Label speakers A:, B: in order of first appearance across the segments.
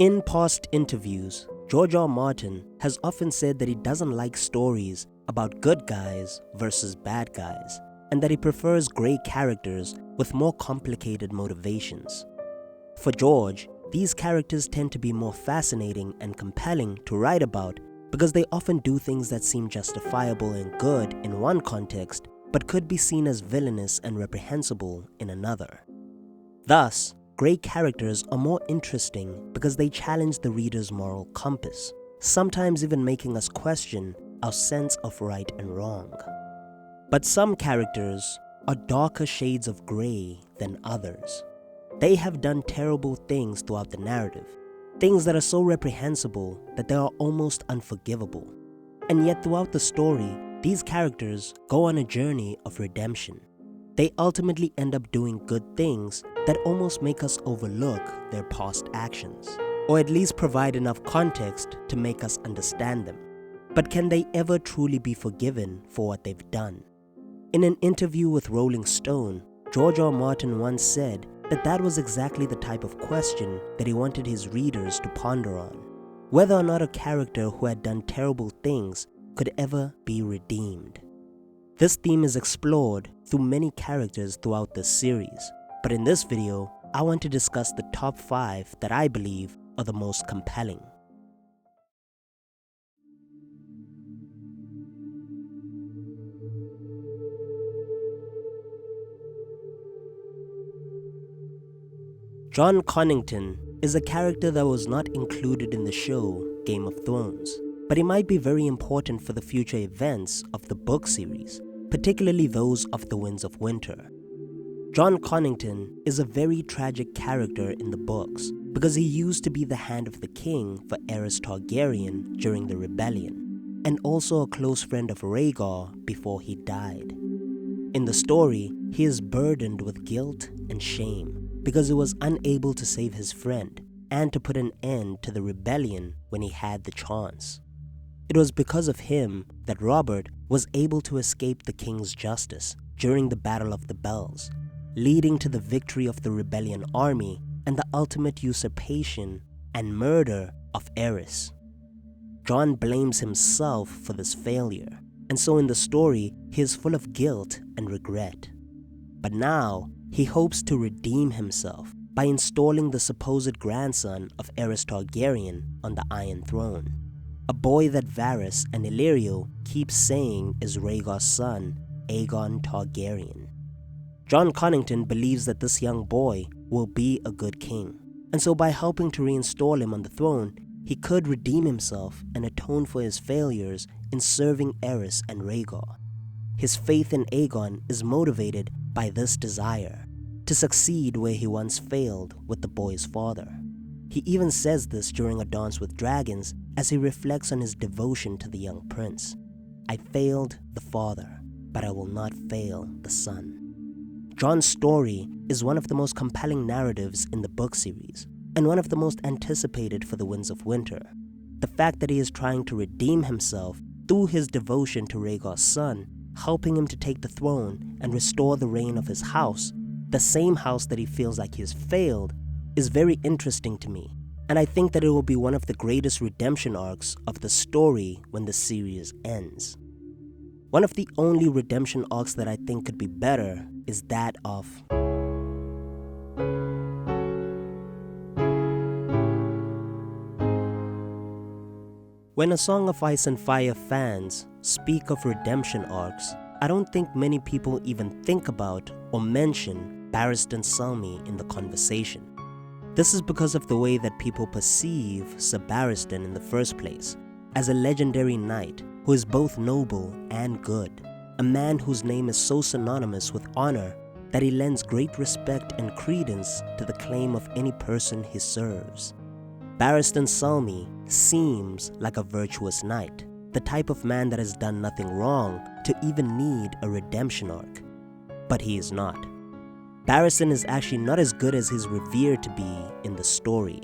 A: In past interviews, George R. R. Martin has often said that he doesn't like stories about good guys versus bad guys, and that he prefers grey characters with more complicated motivations. For George, these characters tend to be more fascinating and compelling to write about because they often do things that seem justifiable and good in one context, but could be seen as villainous and reprehensible in another. Thus, grey characters are more interesting because they challenge the reader's moral compass, sometimes even making us question our sense of right and wrong. But some characters are darker shades of grey than others. They have done terrible things throughout the narrative, things that are so reprehensible that they are almost unforgivable. And yet throughout the story, these characters go on a journey of redemption. They ultimately end up doing good things that almost make us overlook their past actions, or at least provide enough context to make us understand them. But can they ever truly be forgiven for what they've done? In an interview with Rolling Stone, George R. R. Martin once said that that was exactly the type of question that he wanted his readers to ponder on, whether or not a character who had done terrible things could ever be redeemed. This theme is explored through many characters throughout this series, but in this video, I want to discuss the top 5 that I believe are the most compelling. Jon Connington is a character that was not included in the show Game of Thrones, but he might be very important for the future events of the book series, particularly those of the Winds of Winter. Jon Connington is a very tragic character in the books because he used to be the hand of the king for Aerys Targaryen during the rebellion, and also a close friend of Rhaegar before he died. In the story, he is burdened with guilt and shame because he was unable to save his friend and to put an end to the rebellion when he had the chance. It was because of him that Robert was able to escape the king's justice during the Battle of the Bells, leading to the victory of the rebellion army and the ultimate usurpation and murder of Aerys. Jon blames himself for this failure, and so in the story, he is full of guilt and regret. But now, he hopes to redeem himself by installing the supposed grandson of Aerys Targaryen on the Iron Throne, a boy that Varys and Illyrio keep saying is Rhaegar's son, Aegon Targaryen. Jon Connington believes that this young boy will be a good king, and so by helping to reinstall him on the throne, he could redeem himself and atone for his failures in serving Aerys and Rhaegar. His faith in Aegon is motivated by this desire to succeed where he once failed with the boy's father. He even says this during a dance with dragons as he reflects on his devotion to the young prince. I failed the father, but I will not fail the son. Jon's story is one of the most compelling narratives in the book series, and one of the most anticipated for the Winds of Winter. The fact that he is trying to redeem himself through his devotion to Rhaegar's son, helping him to take the throne and restore the reign of his house, the same house that he feels like he has failed, is very interesting to me, and I think that it will be one of the greatest redemption arcs of the story when the series ends. One of the only redemption arcs that I think could be better is that of when A Song of Ice and Fire fans speak of redemption arcs, I don't think many people even think about or mention Barristan Selmy in the conversation. This is because of the way that people perceive Sir Barristan in the first place, as a legendary knight who is both noble and good, a man whose name is so synonymous with honor that he lends great respect and credence to the claim of any person he serves. Barristan Selmy seems like a virtuous knight, the type of man that has done nothing wrong to even need a redemption arc. But he is not. Barristan is actually not as good as he's revered to be in the story.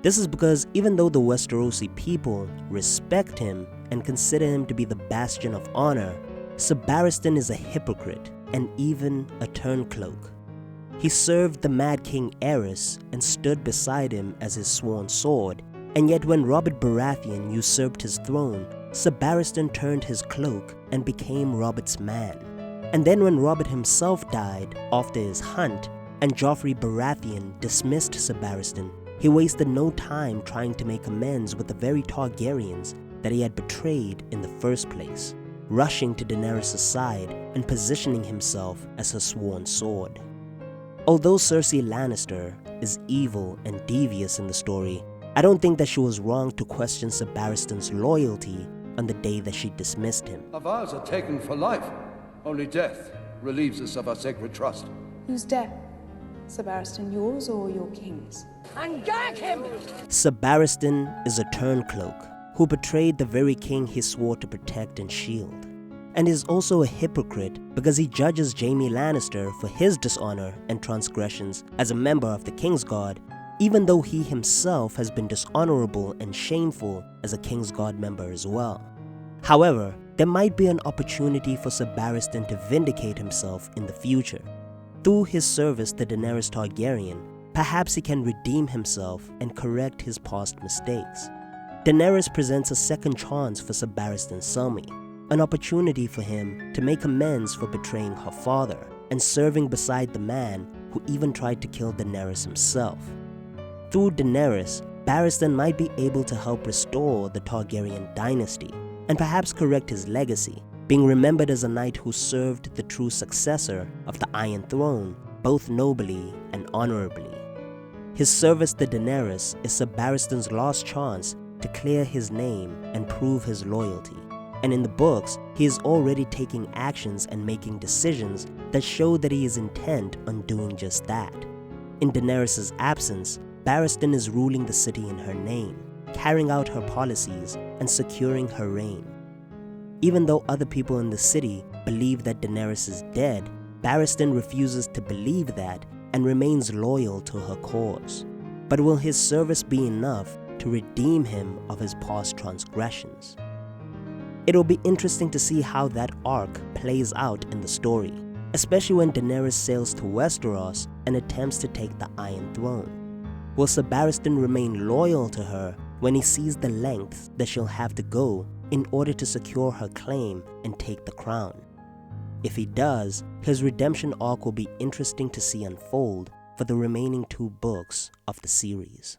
A: This is because even though the Westerosi people respect him and consider him to be the bastion of honor, Sir Barristan is a hypocrite and even a turncloak. He served the Mad King ARCS and stood beside him as his sworn sword, and yet when Robert Baratheon usurped his throne, Sir Barristan turned his cloak and became Robert's man. And then when Robert himself died after his hunt, and Joffrey Baratheon dismissed Sir Barristan, he wasted no time trying to make amends with the very Targaryens that he had betrayed in the first place, rushing to Daenerys' side and positioning himself as her sworn sword. Although Cersei Lannister is evil and devious in the story, I don't think that she was wrong to question Sir Barristan's loyalty on the day that she dismissed him.
B: Our vows are taken for life. Only death relieves us of our sacred trust.
C: Whose death? Sir Barristan, yours or your king's?
D: And gag him!
A: Sir Barristan is a turncloak who betrayed the very king he swore to protect and shield, and is also a hypocrite because he judges Jaime Lannister for his dishonor and transgressions as a member of the Kingsguard, even though he himself has been dishonorable and shameful as a Kingsguard member as well. However, there might be an opportunity for Sir Barristan to vindicate himself in the future. Through his service to Daenerys Targaryen, perhaps he can redeem himself and correct his past mistakes. Daenerys presents a second chance for Sir Barristan Selmy, an opportunity for him to make amends for betraying her father and serving beside the man who even tried to kill Daenerys himself. Through Daenerys, Barristan might be able to help restore the Targaryen dynasty and perhaps correct his legacy, being remembered as a knight who served the true successor of the Iron Throne both nobly and honorably. His service to Daenerys is Sir Barristan's last chance to clear his name and prove his loyalty, and in the books, he is already taking actions and making decisions that show that he is intent on doing just that. In Daenerys' absence, Barristan is ruling the city in her name, carrying out her policies and securing her reign. Even though other people in the city believe that Daenerys is dead, Barristan refuses to believe that and remains loyal to her cause. But will his service be enough to redeem him of his past transgressions? It'll be interesting to see how that arc plays out in the story, especially when Daenerys sails to Westeros and attempts to take the Iron Throne. Will Sir Barristan remain loyal to her when he sees the lengths that she'll have to go in order to secure her claim and take the crown? If he does, his redemption arc will be interesting to see unfold for the remaining 2 books of the series.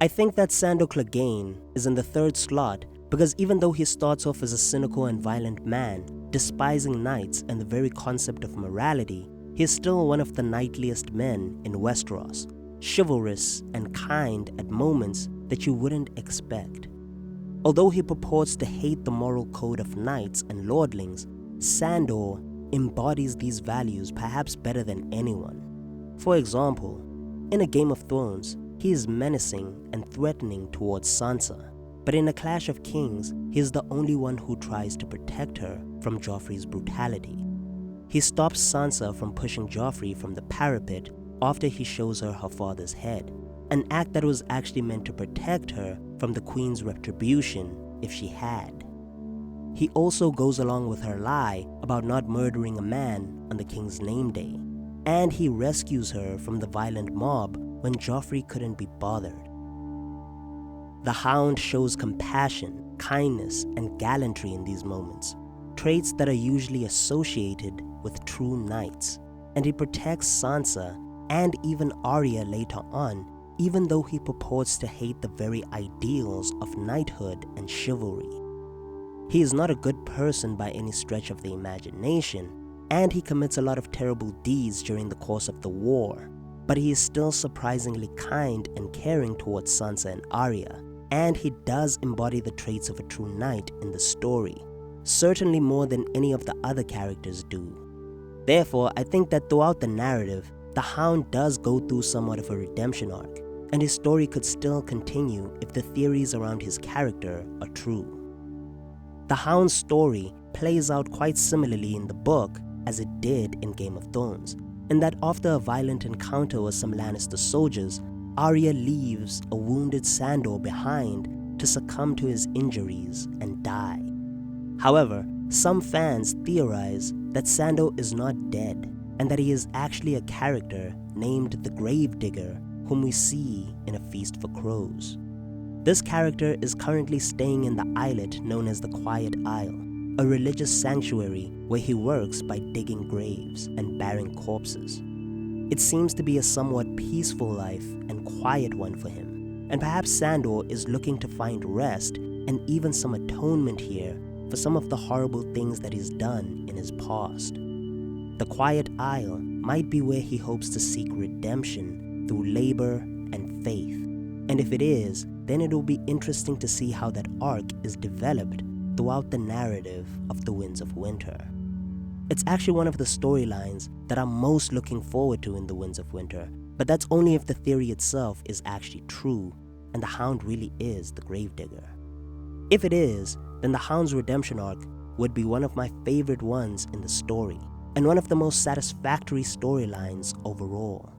A: I think that Sandor Clegane is in the 3rd slot because even though he starts off as a cynical and violent man, despising knights and the very concept of morality, he is still one of the knightliest men in Westeros, chivalrous and kind at moments that you wouldn't expect. Although he purports to hate the moral code of knights and lordlings, Sandor embodies these values perhaps better than anyone. For example, in A Game of Thrones, he is menacing and threatening towards Sansa, but in A Clash of Kings, he is the only one who tries to protect her from Joffrey's brutality. He stops Sansa from pushing Joffrey from the parapet after he shows her her father's head, an act that was actually meant to protect her from the Queen's retribution if she had. He also goes along with her lie about not murdering a man on the King's name day, and he rescues her from the violent mob when Joffrey couldn't be bothered. The Hound shows compassion, kindness, and gallantry in these moments, traits that are usually associated with true knights, and he protects Sansa and even Arya later on, even though he purports to hate the very ideals of knighthood and chivalry. He is not a good person by any stretch of the imagination, and he commits a lot of terrible deeds during the course of the war, but he is still surprisingly kind and caring towards Sansa and Arya, and he does embody the traits of a true knight in the story, certainly more than any of the other characters do. Therefore, I think that throughout the narrative, the Hound does go through somewhat of a redemption arc, and his story could still continue if the theories around his character are true. The Hound's story plays out quite similarly in the book as it did in Game of Thrones, in that after a violent encounter with some Lannister soldiers, Arya leaves a wounded Sandor behind to succumb to his injuries and die. However, some fans theorize that Sando is not dead and that he is actually a character named the Gravedigger, whom we see in A Feast for Crows. This character is currently staying in the islet known as the Quiet Isle, a religious sanctuary where he works by digging graves and burying corpses. It seems to be a somewhat peaceful life and quiet one for him, and perhaps Sandor is looking to find rest and even some atonement here for some of the horrible things that he's done in his past. The Quiet Isle might be where he hopes to seek redemption through labor and faith, and if it is, then it will be interesting to see how that arc is developed throughout the narrative of The Winds of Winter. It's actually one of the storylines that I'm most looking forward to in The Winds of Winter, but that's only if the theory itself is actually true and the Hound really is the Gravedigger. If it is, then the Hound's redemption arc would be one of my favorite ones in the story, and one of the most satisfactory storylines overall.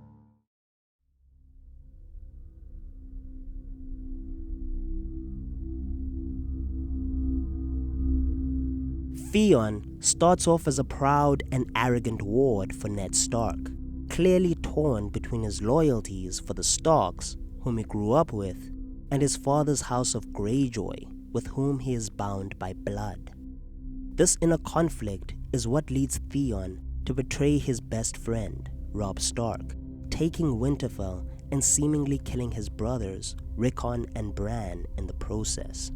A: Theon starts off as a proud and arrogant ward for Ned Stark, clearly torn between his loyalties for the Starks, whom he grew up with, and his father's house of Greyjoy, with whom he is bound by blood. This inner conflict is what leads Theon to betray his best friend, Robb Stark, taking Winterfell and seemingly killing his brothers, Rickon and Bran, in the process.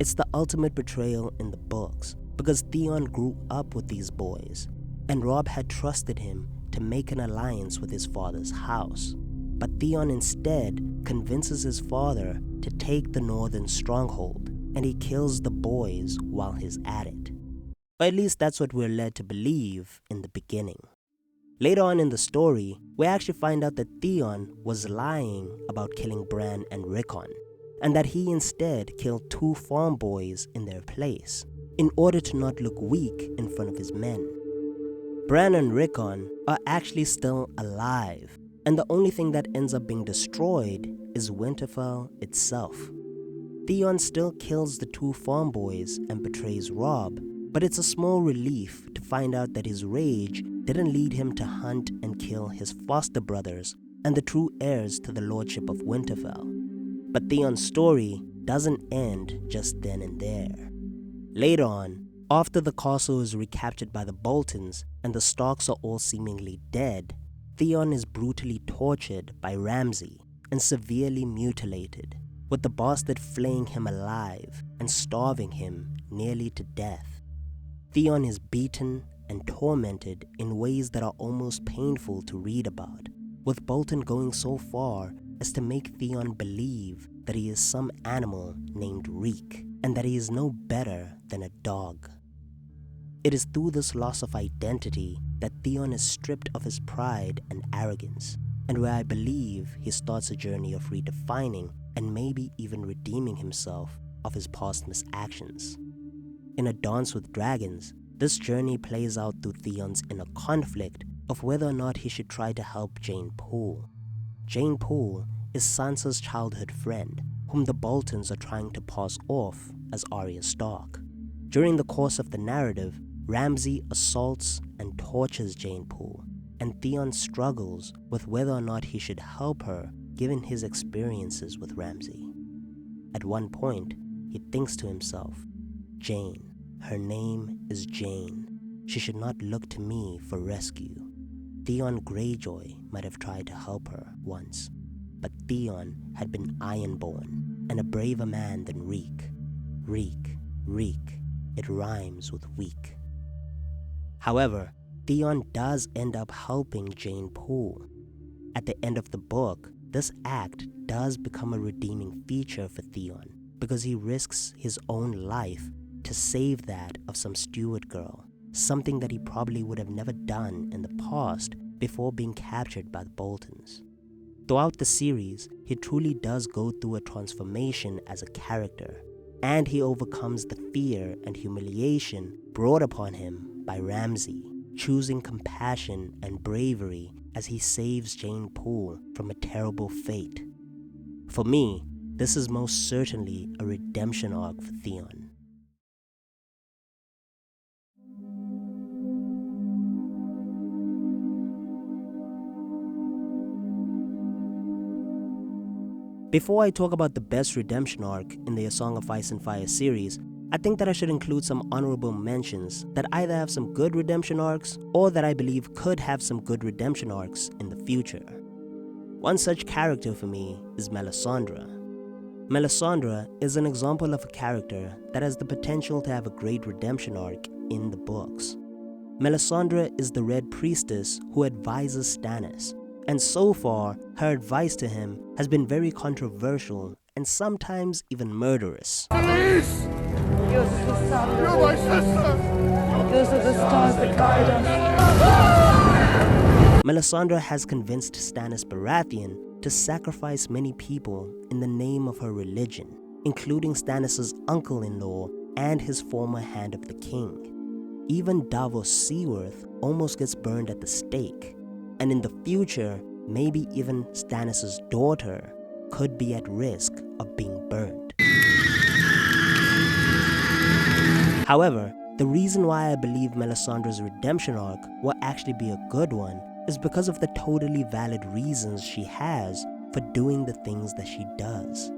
A: It's the ultimate betrayal in the books, because Theon grew up with these boys, and Robb had trusted him to make an alliance with his father's house. But Theon instead convinces his father to take the northern stronghold, and he kills the boys while he's at it. Or at least that's what we're led to believe in the beginning. Later on in the story, we actually find out that Theon was lying about killing Bran and Rickon, and that he instead killed 2 farm boys in their place, in order to not look weak in front of his men. Bran and Rickon are actually still alive, and the only thing that ends up being destroyed is Winterfell itself. Theon still kills the 2 farm boys and betrays Robb, but it's a small relief to find out that his rage didn't lead him to hunt and kill his foster brothers and the true heirs to the lordship of Winterfell. But Theon's story doesn't end just then and there. Later on, after the castle is recaptured by the Boltons and the Starks are all seemingly dead, Theon is brutally tortured by Ramsay and severely mutilated, with the bastard flaying him alive and starving him nearly to death. Theon is beaten and tormented in ways that are almost painful to read about, with Bolton going so far as to make Theon believe that he is some animal named Reek, and that he is no better than a dog. It is through this loss of identity that Theon is stripped of his pride and arrogance, and where I believe he starts a journey of redefining and maybe even redeeming himself of his past misactions. In A Dance with Dragons, this journey plays out through Theon's inner conflict of whether or not he should try to help Jane Poole. Jane Poole is Sansa's childhood friend, whom the Boltons are trying to pass off as Arya Stark. During the course of the narrative, Ramsay assaults and tortures Jane Poole, and Theon struggles with whether or not he should help her given his experiences with Ramsay. At one point, he thinks to himself, Jane, her name is Jane. She should not look to me for rescue. Theon Greyjoy might have tried to help her once, but Theon had been Ironborn and a braver man than Reek. Reek, Reek, it rhymes with weak. However, Theon does end up helping Jane Poole. At the end of the book, this act does become a redeeming feature for Theon because he risks his own life to save that of some steward girl, something that he probably would have never done in the past before being captured by the Boltons. Throughout the series, he truly does go through a transformation as a character, and he overcomes the fear and humiliation brought upon him by Ramsay, choosing compassion and bravery as he saves Jane Poole from a terrible fate. For me, this is most certainly a redemption arc for Theon. Before I talk about the best redemption arc in the A Song of Ice and Fire series, I think that I should include some honorable mentions that either have some good redemption arcs or that I believe could have some good redemption arcs in the future. One such character for me is Melisandre. Melisandre is an example of a character that has the potential to have a great redemption arc in the books. Melisandre is the Red Priestess who advises Stannis, and so far, her advice to him has been very controversial and sometimes even murderous.
B: Please!
C: Your sister.
B: You're my sister!
C: Those are the stars that guide us.
A: Melisandre has convinced Stannis Baratheon to sacrifice many people in the name of her religion, including Stannis' uncle-in-law and his former Hand of the King. Even Davos Seaworth almost gets burned at the stake, and in the future, maybe even Stannis' daughter could be at risk of being burned. However, the reason why I believe Melisandre's redemption arc will actually be a good one is because of the totally valid reasons she has for doing the things that she does.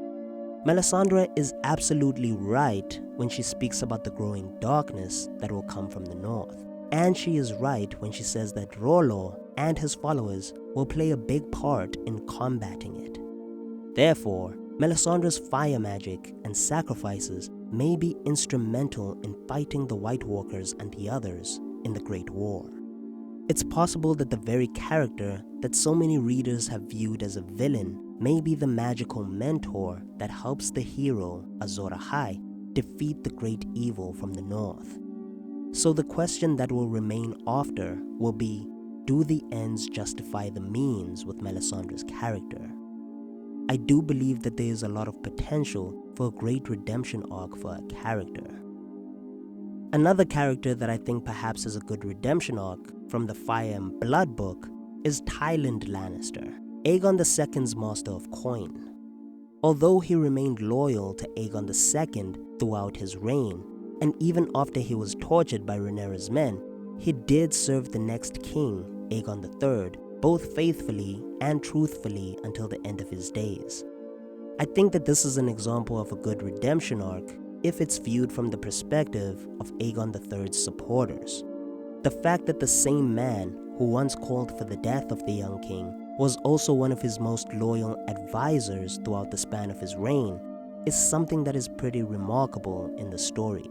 A: Melisandre is absolutely right when she speaks about the growing darkness that will come from the north. And she is right when she says that Rollo and his followers will play a big part in combating it. Therefore, Melisandre's fire magic and sacrifices may be instrumental in fighting the White Walkers and the others in the Great War. It's possible that the very character that so many readers have viewed as a villain may be the magical mentor that helps the hero, Azor Ahai, defeat the great evil from the north. So the question that will remain after will be, do the ends justify the means with Melisandre's character? I do believe that there is a lot of potential for a great redemption arc for a character. Another character that I think perhaps is a good redemption arc from the Fire and Blood book is Tywin Lannister, Aegon II's Master of Coin. Although he remained loyal to Aegon II throughout his reign, and even after he was tortured by Rhaenyra's men, he did serve the next king, Aegon III, both faithfully and truthfully until the end of his days. I think that this is an example of a good redemption arc if it's viewed from the perspective of Aegon III's supporters. The fact that the same man who once called for the death of the young king was also one of his most loyal advisors throughout the span of his reign is something that is pretty remarkable in the story.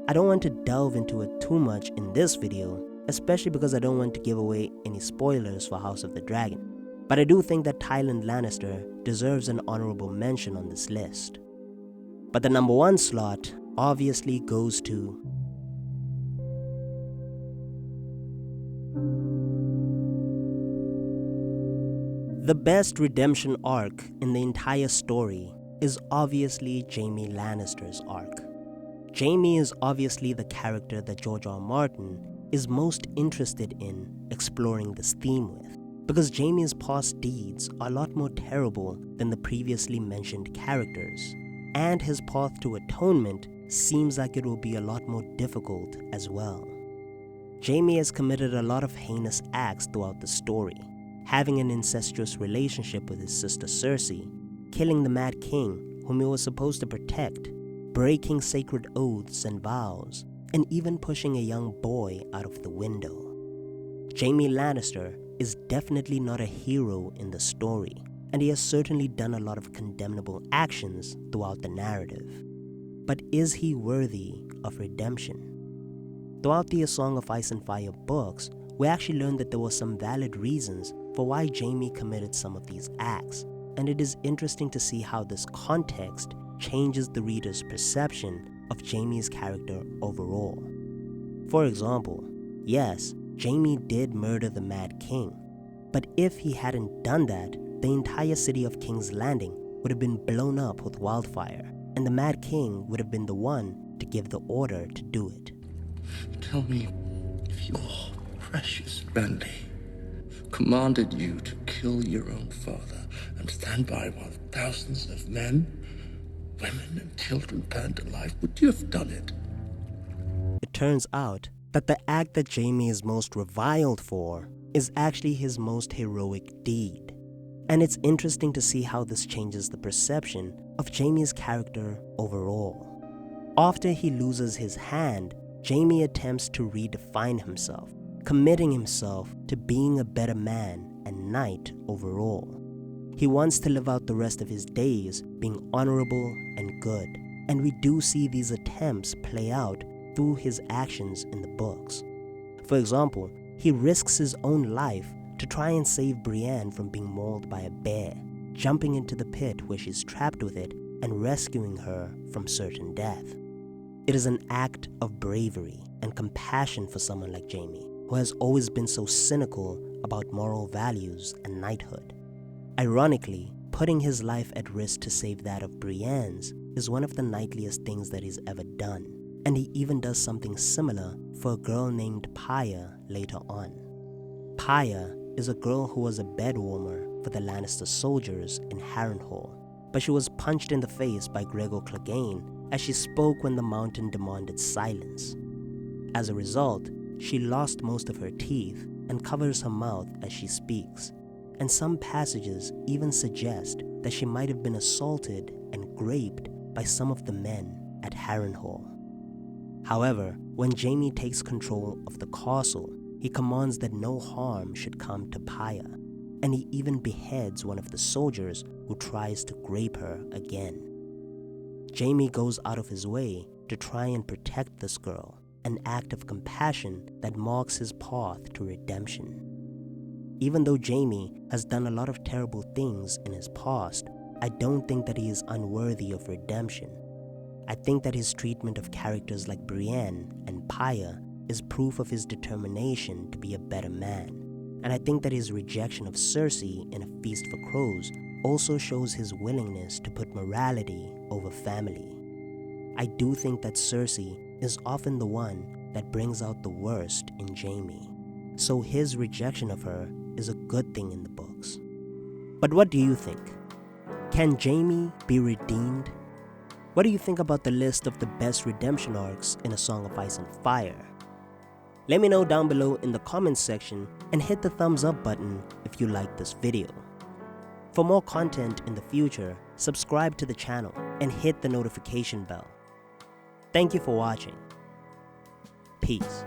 A: I don't want to delve into it too much in this video, especially because I don't want to give away any spoilers for House of the Dragon, but I do think that Tywin Lannister deserves an honorable mention on this list. But the number one slot obviously goes to the best redemption arc in the entire story is obviously Jaime Lannister's arc. Jaime is obviously the character that George R. R. Martin is most interested in exploring this theme with, because Jaime's past deeds are a lot more terrible than the previously mentioned characters, and his path to atonement seems like it will be a lot more difficult as well. Jaime has committed a lot of heinous acts throughout the story, having an incestuous relationship with his sister Cersei, killing the Mad King whom he was supposed to protect, breaking sacred oaths and vows, and even pushing a young boy out of the window. Jaime Lannister is definitely not a hero in the story, and he has certainly done a lot of condemnable actions throughout the narrative. But is he worthy of redemption? Throughout the A Song of Ice and Fire books, we actually learned that there were some valid reasons for why Jaime committed some of these acts, and it is interesting to see how this context changes the reader's perception of Jaime's character overall. For example, yes, Jaime did murder the Mad King, but if he hadn't done that, the entire city of King's Landing would have been blown up with wildfire, and the Mad King would have been the one to give the order to do it.
D: Tell me if your precious Renly commanded you to kill your own father and stand by while thousands of men, women, and children burned alive, would you have done it?
A: It turns out that the act that Jaime is most reviled for is actually his most heroic deed. And it's interesting to see how this changes the perception of Jamie's character overall. After he loses his hand, Jamie attempts to redefine himself, committing himself to being a better man and knight overall. He wants to live out the rest of his days being honorable and good, and we do see these attempts play out through his actions in the books. For example, he risks his own life to try and save Brienne from being mauled by a bear, jumping into the pit where she's trapped with it and rescuing her from certain death. It is an act of bravery and compassion for someone like Jamie, who has always been so cynical about moral values and knighthood. Ironically, putting his life at risk to save that of Brienne's is one of the knightliest things that he's ever done, and he even does something similar for a girl named Pyre later on. Pyre is a girl who was a bed warmer for the Lannister soldiers in Harrenhal, but she was punched in the face by Gregor Clegane as she spoke when the mountain demanded silence. As a result, she lost most of her teeth and covers her mouth as she speaks, and some passages even suggest that she might have been assaulted and raped by some of the men at Harrenhal. However, when Jamie takes control of the castle, he commands that no harm should come to Pyre, and he even beheads one of the soldiers who tries to grape her again. Jamie goes out of his way to try and protect this girl, an act of compassion that marks his path to redemption. Even though Jamie has done a lot of terrible things in his past, I don't think that he is unworthy of redemption. I think that his treatment of characters like Brienne and Pyre is proof of his determination to be a better man, and I think that his rejection of Cersei in A Feast for Crows also shows his willingness to put morality over family. I do think that Cersei is often the one that brings out the worst in Jamie, so his rejection of her is a good thing in the books. But what do you think? Can Jamie be redeemed? What do you think about the list of the best redemption arcs in A Song of Ice and Fire? Let me know down below in the comments section and hit the thumbs up button if you liked this video. For more content in the future, subscribe to the channel and hit the notification bell. Thank you for watching. Peace.